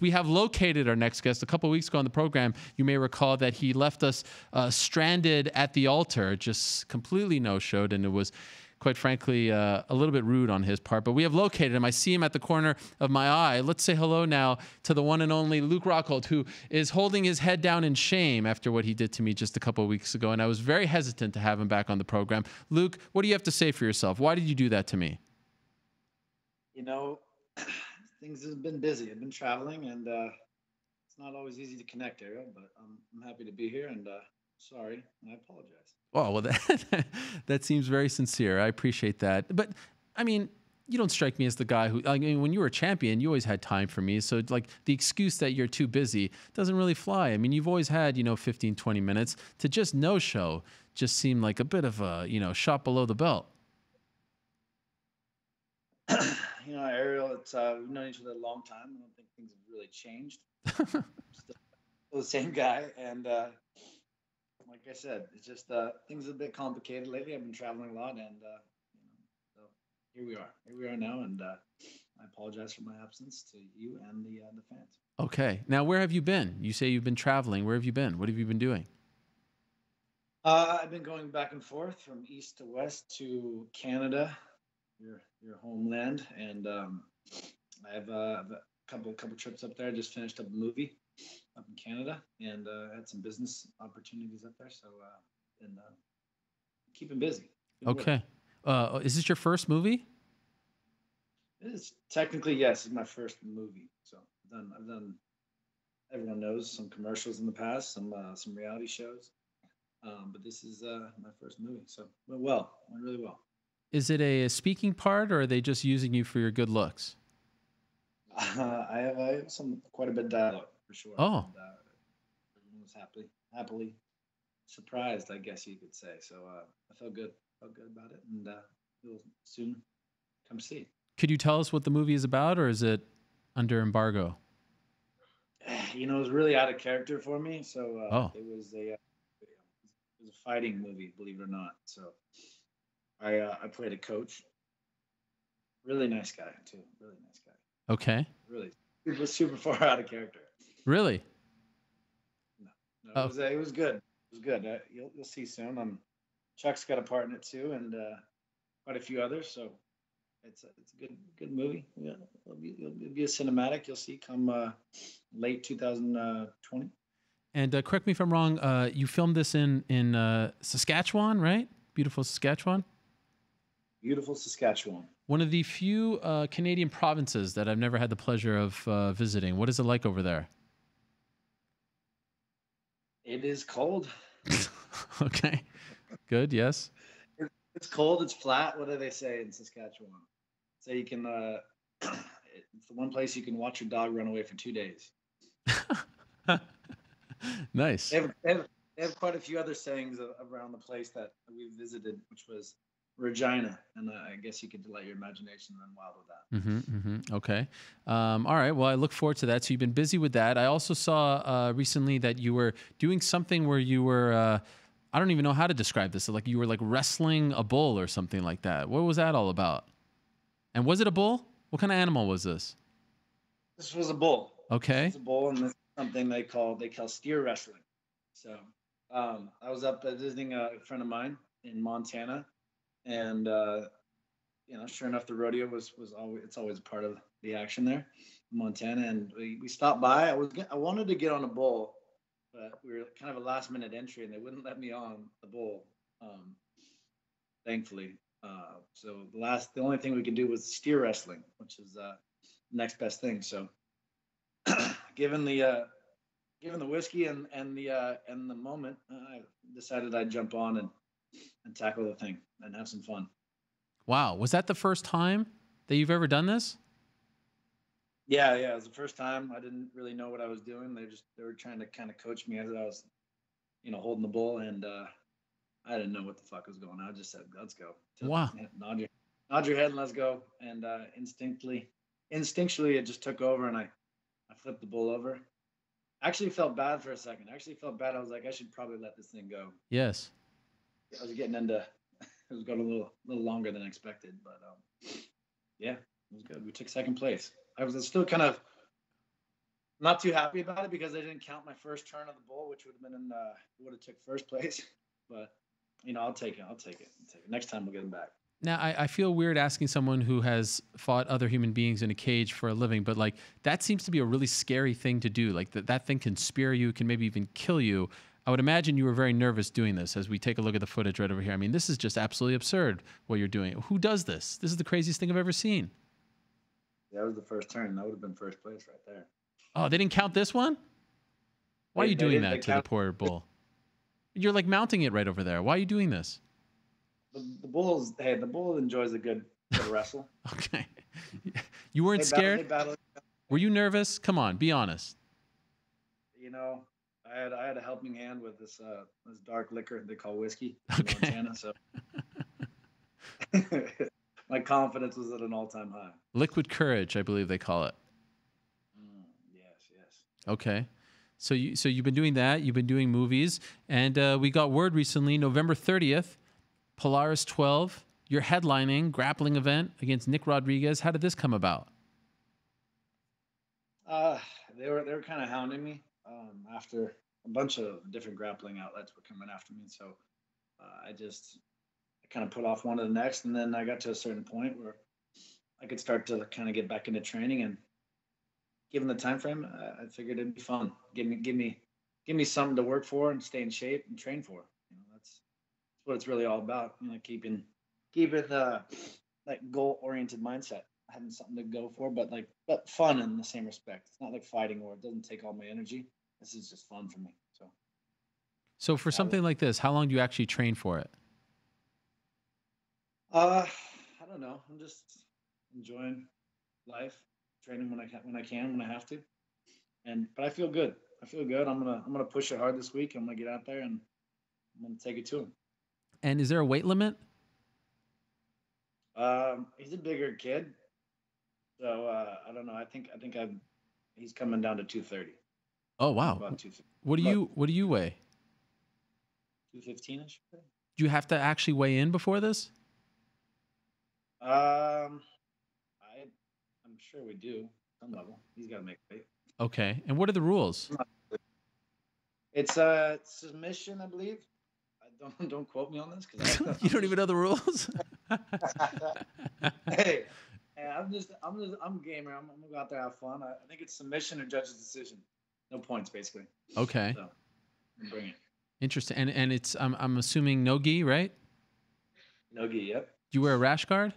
We have located our next guest. A couple of weeks ago on the program, you may recall that he left us stranded at the altar, just completely no-showed, and it was, quite frankly, a little bit rude on his part. But we have located him. I see him at the corner of my eye. Let's say hello now to the one and only Luke Rockhold, who is holding his head down in shame after what he did to me just a couple of weeks ago, and I was very hesitant to have him back on the program. Luke, what do you have to say for yourself? Why did you do that to me? You know, things have been busy. I've been traveling, and it's not always easy to connect, Ariel, but I'm happy to be here, and sorry, and I apologize. Oh, well, that seems very sincere. I appreciate that. But, I mean, you don't strike me as the guy who, I mean, when you were a champion, you always had time for me. So, like, the excuse that you're too busy doesn't really fly. I mean, you've always had, 15, 20 minutes. To just no-show just seemed like a bit of a, shot below the belt. Ariel, we've known each other a long time. I don't think things have really changed. Still the same guy, and like I said, it's just things are a bit complicated lately. I've been traveling a lot, and so here we are. Here we are now, and I apologize for my absence to you and the fans. Okay, now where have you been? You say you've been traveling. Where have you been? What have you been doing? I've been going back and forth from east to west to Canada, your homeland, and I have a couple trips up there. I just finished up a movie up in Canada, and had some business opportunities up there. So, and keeping busy. Okay, is this your first movie? It is technically, yes. It's my first movie. So I've done. Everyone knows some commercials in the past, some reality shows, but this is my first movie. So went really well. Is it a speaking part, or are they just using you for your good looks? I have quite a bit of dialogue for sure. Oh, and, everyone was happily surprised, I guess you could say. So I felt good about it, and you'll soon come see it. Could you tell us what the movie is about, or is it under embargo? It was really out of character for me. So Oh, it was a fighting movie, believe it or not. So I played a coach. Really nice guy too. Really nice guy. okay. Really super far out of character. Really? No, it was good. It was good. You'll see soon. Chuck's got a part in it too, and quite a few others. So it's a good movie. Yeah, it'll be a cinematic. You'll see come late 2020. And correct me if I'm wrong. You filmed this in Saskatchewan, right? Beautiful Saskatchewan. Beautiful Saskatchewan. One of the few Canadian provinces that I've never had the pleasure of visiting. What is it like over there? It is cold. Okay. Good. Yes. It's cold. It's flat. What do they say in Saskatchewan? So you can. It's the one place you can watch your dog run away for 2 days. Nice. They have quite a few other sayings around the place that we visited, which was Regina, and I guess you could let your imagination run wild with that. Okay. All right. Well, I look forward to that. So you've been busy with that. I also saw recently that you were doing something where you were, I don't even know how to describe this. Like you were like wrestling a bull or something like that. What was that all about? And was it a bull? What kind of animal was this? This was a bull. Okay. It's a bull, and this is something they call steer wrestling. So I was up visiting a friend of mine in Montana. And sure enough, the rodeo was always a part of the action there in Montana. And we stopped by. I wanted to get on a bull, but we were kind of a last minute entry, and they wouldn't let me on the bull, thankfully. So the only thing we could do was steer wrestling, which is next best thing. So given the whiskey and the moment, I decided I'd jump on and tackle the thing and have some fun. Wow. Was that the first time that you've ever done this? Yeah. It was the first time. I didn't really know what I was doing. They were trying to kind of coach me as I was, holding the bull, and I didn't know what the fuck was going on. I just said, let's go. Wow. Nod your head and let's go. And instinctually it just took over, and I flipped the bull over. I actually felt bad for a second. I was like, I should probably let this thing go. Yes. I was getting into. It was going a little longer than expected, but yeah, it was good. We took second place. I was still kind of Not too happy about it because I didn't count my first turn of the bull, which would have been would have took first place. But I'll take it. I'll take it. Next time we'll get him back. Now, I feel weird asking someone who has fought other human beings in a cage for a living, but like that seems to be a really scary thing to do. Like that thing can spear you, can maybe even kill you. I would imagine you were very nervous doing this as we take a look at the footage right over here. I mean, this is just absolutely absurd what you're doing. Who does this? This is the craziest thing I've ever seen. That was the first turn. That would have been first place right there. Oh, they didn't count this one? Why are you doing that to the poor bull? You're like mounting it right over there. Why are you doing this? The bull enjoys a good wrestle. Okay. You weren't scared? Were you nervous? Come on, be honest. I had a helping hand with this dark liquor they call whiskey in Okay. Montana, so my confidence was at an all-time high. Liquid courage, I believe they call it. Yes. Okay. So you've been doing that. You've been doing movies, and we got word recently, November 30th, Polaris 12. You're headlining grappling event against Nick Rodriguez. How did this come about? They were kind of hounding me after a bunch of different grappling outlets were coming after me, so I kind of put off one to the next, and then I got to a certain point where I could start to kind of get back into training, and given the time frame, I figured it'd be fun. Give me something to work for and stay in shape and train for. That's what it's really all about. Keeping that goal-oriented mindset, having something to go for, but fun in the same respect. It's not like fighting where it doesn't take all my energy. This is just fun for me. So for something like this, how long do you actually train for it? I don't know. I'm just enjoying life, training when I can, when I have to. But I feel good. I'm gonna push it hard this week. I'm gonna get out there and I'm gonna take it to him. And is there a weight limit? He's a bigger kid, so I don't know. I think he's coming down to 230. Oh wow! About 250. What do you weigh? 215ish. Do you have to actually weigh in before this? I'm sure we do some level. He's got to make weight. Okay. And what are the rules? It's a submission, I believe. Don't quote me on this because You don't even know the rules. Hey, I'm a gamer. I'm gonna go out there and have fun. I think it's submission or judge's decision. No points, basically. Okay. So, bring it. Interesting. And it's I'm assuming no gi, right? No gi. Yep. Do you wear a rash guard?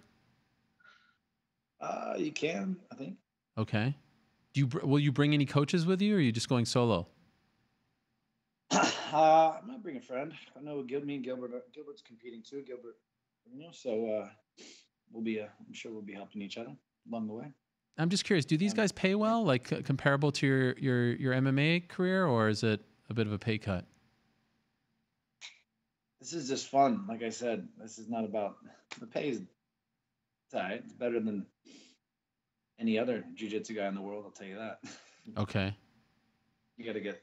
You can, I think. Okay. Will you bring any coaches with you, or are you just going solo? I might bring a friend. I know me and Gilbert's competing too. So I'm sure we'll be helping each other along the way. I'm just curious. Do these guys pay well, like comparable to your MMA career, or is it a bit of a pay cut? This is just fun. Like I said, this is not about the pay. It's all right. It's better than any other jiu-jitsu guy in the world. I'll tell you that. Okay. You got to get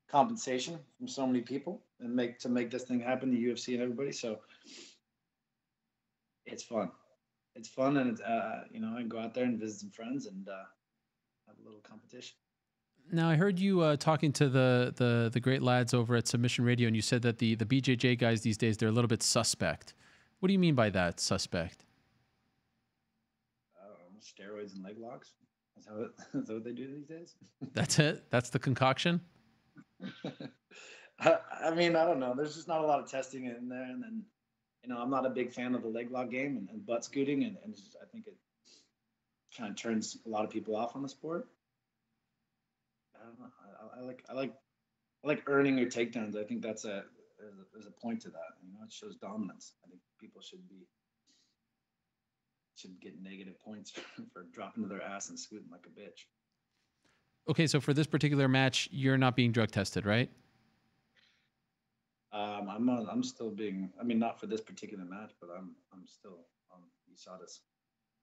compensation from so many people and make this thing happen, the UFC and everybody. So it's fun. It's fun, and it's I can go out there and visit some friends and have a little competition. Now I heard you talking to the great lads over at Submission Radio, and you said that the BJJ guys these days, they're a little bit suspect. What do you mean by that, suspect? Steroids and leg locks. Is that what they do these days? That's it? That's the concoction? I mean, I don't know. There's just not a lot of testing in there. And then, I'm not a big fan of the leg lock game and butt scooting. And I think it kind of turns a lot of people off on the sport. I don't know. I like earning your takedowns. I think there's a point to that. It shows dominance. I think people should get negative points for dropping to their ass and scooting like a bitch. Okay, so for this particular match, you're not being drug tested, right? I'm still being. I mean, not for this particular match, but I'm still on USADA's.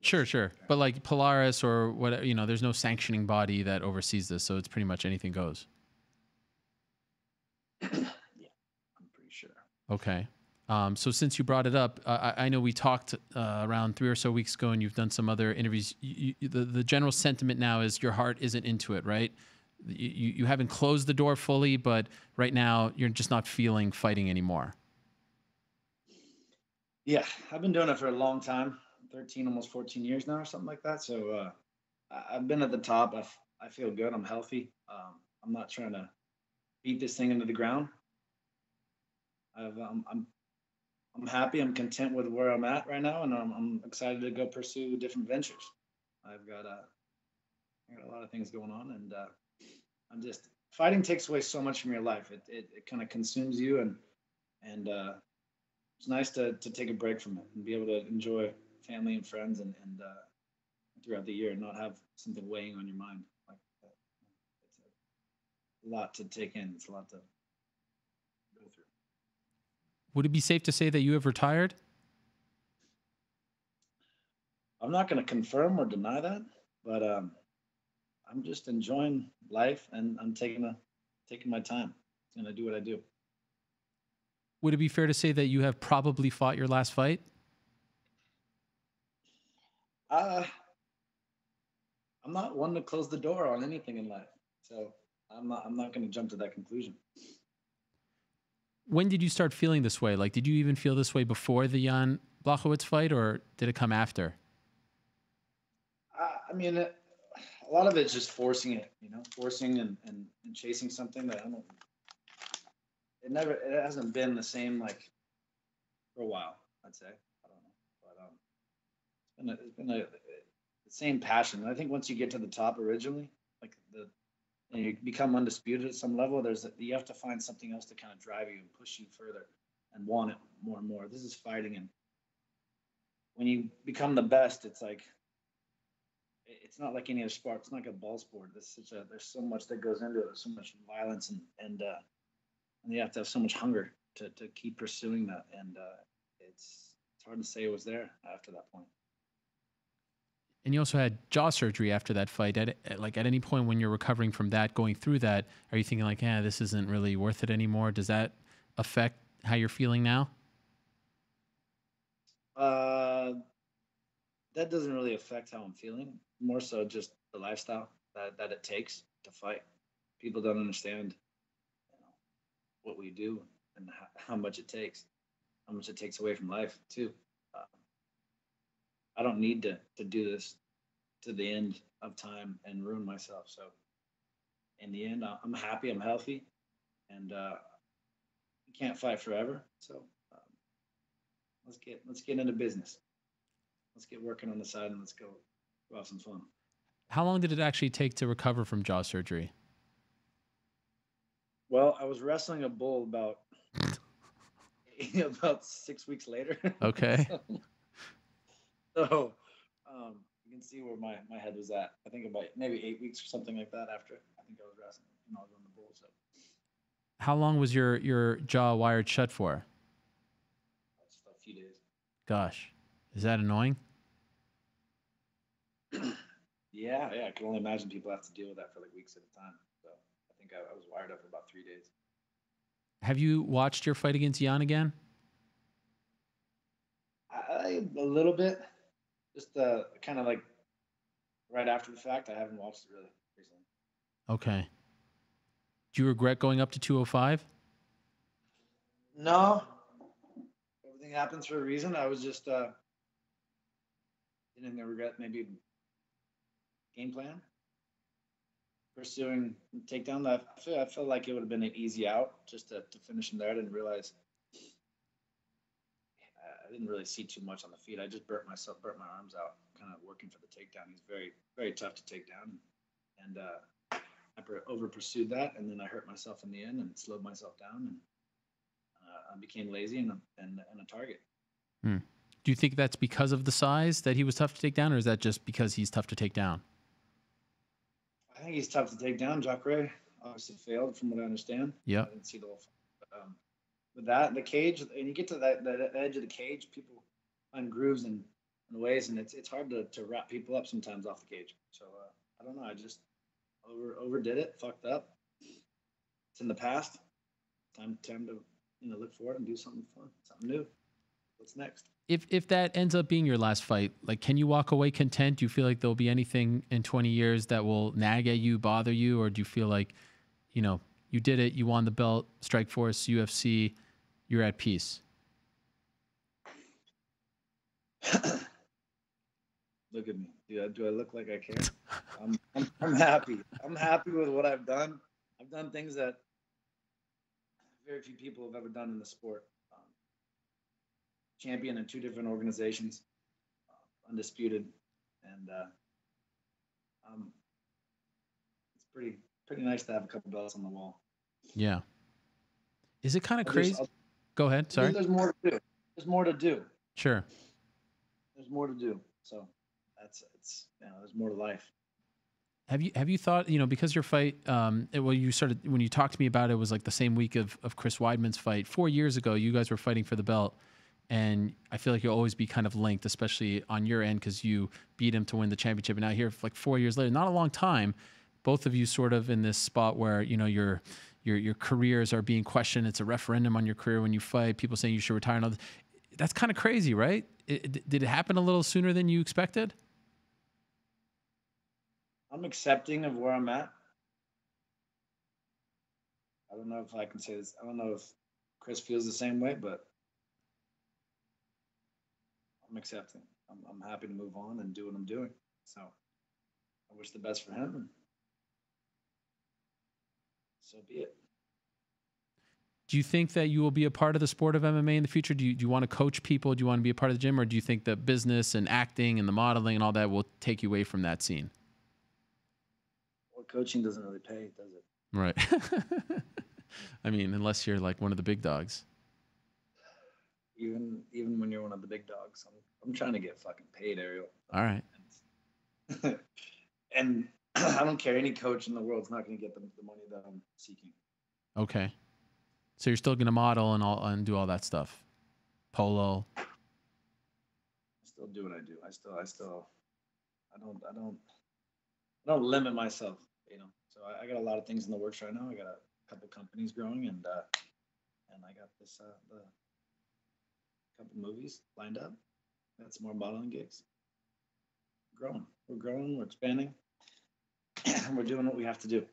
Sure. But like Polaris or whatever, there's no sanctioning body that oversees this, so it's pretty much anything goes. Yeah, I'm pretty sure. Okay. So since you brought it up, I know we talked around 3 or so weeks ago, and you've done some other interviews. The general sentiment now is your heart isn't into it, right? You haven't closed the door fully, but right now you're just not feeling fighting anymore. Yeah, I've been doing it for a long time, 13, almost 14 years now or something like that. So I've been at the top. I feel good. I'm healthy. I'm not trying to beat this thing into the ground. I'm happy. I'm content with where I'm at right now, and I'm excited to go pursue different ventures. I've got a lot of things going on, and I'm just fighting takes away so much from your life. It kind of consumes you, and it's nice to take a break from it and be able to enjoy family and friends and throughout the year and not have something weighing on your mind like that. It's a lot to take in. It's a lot to go through. Would it be safe to say that you have retired? I'm not going to confirm or deny that, but I'm just enjoying life and I'm taking my time. I'm going to do what I do. Would it be fair to say that you have probably fought your last fight? I'm not one to close the door on anything in life, so I'm not going to jump to that conclusion. When did you start feeling this way? Like, did you even feel this way before the Jan Blachowicz fight, or did it come after? I mean, a lot of it's just forcing it, forcing and chasing something that I don't. It hasn't been the same like for a while. I'd say I don't know, but it's been the same passion. And I think once you get to the top originally, like and you become undisputed at some level, you have to find something else to kind of drive you and push you further and want it more and more. This is fighting, and when you become the best, it's like it's not like any other sport. It's not like a ball sport. There's so much that goes into it. There's so much violence and you have to have so much hunger to keep pursuing that. And it's hard to say it was there after that point. And you also had jaw surgery after that fight. At any point when you're recovering from that, going through that, are you thinking like, this isn't really worth it anymore? Does that affect how you're feeling now? That doesn't really affect how I'm feeling. More so just the lifestyle that it takes to fight. People don't understand, what we do and how much it takes away from life too. I don't need to do this to the end of time and ruin myself. So in the end, I'm happy, I'm healthy, and you can't fight forever. So let's get into business. Let's get working on the side and let's go have some fun. How long did it actually take to recover from jaw surgery? Well, I was wrestling a bull about 6 weeks later. Okay. so you can see where my head was at. I think about maybe 8 weeks or something like that after I think I was wrestling, I was on the bull. So how long was your jaw wired shut for? just a few days. Gosh, is that annoying? Yeah. I can only imagine people have to deal with that for like weeks at a time. So I think I was wired up for about 3 days. Have you watched your fight against Jan again? A little bit, just kind of like right after the fact. I haven't watched it really recently. Okay. Do you regret going up to 205? No, everything happens for a reason. I was just didn't regret maybe game plan pursuing takedown. I feel like it would have been an easy out just to finish him there. I didn't realize. I didn't really see too much on the feet. I just burnt my arms out, kind of working for the takedown. He's very, very tough to take down, and I over pursued that, and then I hurt myself in the end and slowed myself down, and I became lazy and a target. Do you think that's because of the size that he was tough to take down, or is that just because he's tough to take down? I think he's tough to take down. Jacare obviously failed, from what I understand. Yeah. I didn't see the whole fight. With that, the cage, and you get to that edge of the cage, people find grooves and ways, and it's hard to wrap people up sometimes off the cage. So I don't know. I just overdid it, fucked up. It's in the past. Time to look forward and do something fun, something new. what's next. If that ends up being your last fight, like, can you walk away content? Do you feel like there'll be anything in 20 years that will nag at you, bother you? Or do you feel like, you know, you did it, you won the belt, Strikeforce, UFC, you're at peace? Look at me. Do I look like I care? I'm happy. I'm happy with what I've done. I've done things that very few people have ever done in the sport. Champion in 2 different organizations, undisputed, and it's pretty nice to have a couple belts on the wall. Yeah. Is it kind of crazy? Go ahead. Sorry. There's more to do. There's more to do. Sure. There's more to do. So there's more to life. Have you thought, you know, because your fight, when you talked to me about it, was like the same week of Chris Weidman's fight 4 years ago. You guys were fighting for the belt, and I feel like you'll always be kind of linked, especially on your end, because you beat him to win the championship. And now here, like 4 years later, not a long time, both of you sort of in this spot where, you know, your careers are being questioned. It's a referendum on your career when you fight. People saying you should retire and all that. That's kind of crazy, right? Did it happen a little sooner than you expected? I'm accepting of where I'm at. I don't know if I can say this. I don't know if Chris feels the same way, but I'm accepting. I'm happy to move on and do what I'm doing. So I wish the best for him. And so be it. Do you think that you will be a part of the sport of MMA in the future? Do you want to coach people? Do you want to be a part of the gym? Or do you think that business and acting and the modeling and all that will take you away from that scene? Well, coaching doesn't really pay, does it? Right. I mean, unless you're like one of the big dogs. Even when you're one of the big dogs, I'm trying to get fucking paid, Ariel. All right. And I don't care. Any coach in the world's not going to get the money that I'm seeking. Okay. So you're still going to model and do all that stuff. Polo. I still do what I do. I don't limit myself, you know. So I got a lot of things in the works right now. I got a couple companies growing, and I got this the couple movies lined up. Got some more modeling gigs. We're growing. We're expanding. We're doing what we have to do.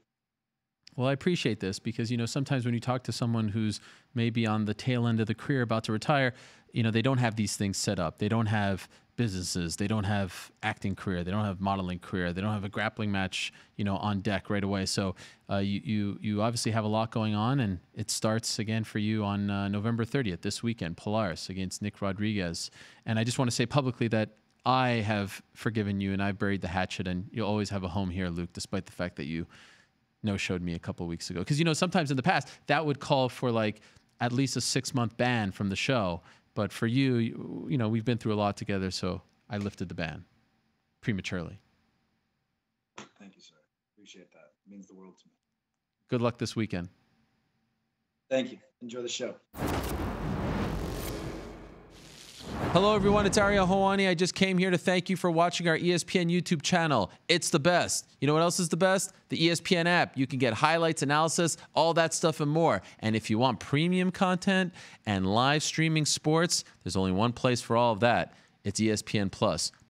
Well, I appreciate this because, you know, sometimes when you talk to someone who's maybe on the tail end of the career about to retire, you know, they don't have these things set up. They don't have businesses. They don't have acting career. They don't have modeling career. They don't have a grappling match, you know, on deck right away. So you obviously have a lot going on, and it starts again for you on November 30th, this weekend, Polaris against Nick Rodriguez. And I just want to say publicly that I have forgiven you and I've buried the hatchet, and you'll always have a home here, Luke, despite the fact that you no-showed me a couple of weeks ago. Because, you know, sometimes in the past, that would call for like at least a 6-month ban from the show. But for you, you know, we've been through a lot together, so I lifted the ban prematurely. Thank you, sir. Appreciate that. It means the world to me. Good luck this weekend. Thank you. Enjoy the show. Hello, everyone. It's Ariel Helwani. I just came here to thank you for watching our ESPN YouTube channel. It's the best. You know what else is the best? The ESPN app. You can get highlights, analysis, all that stuff and more. And if you want premium content and live streaming sports, there's only one place for all of that. It's ESPN Plus.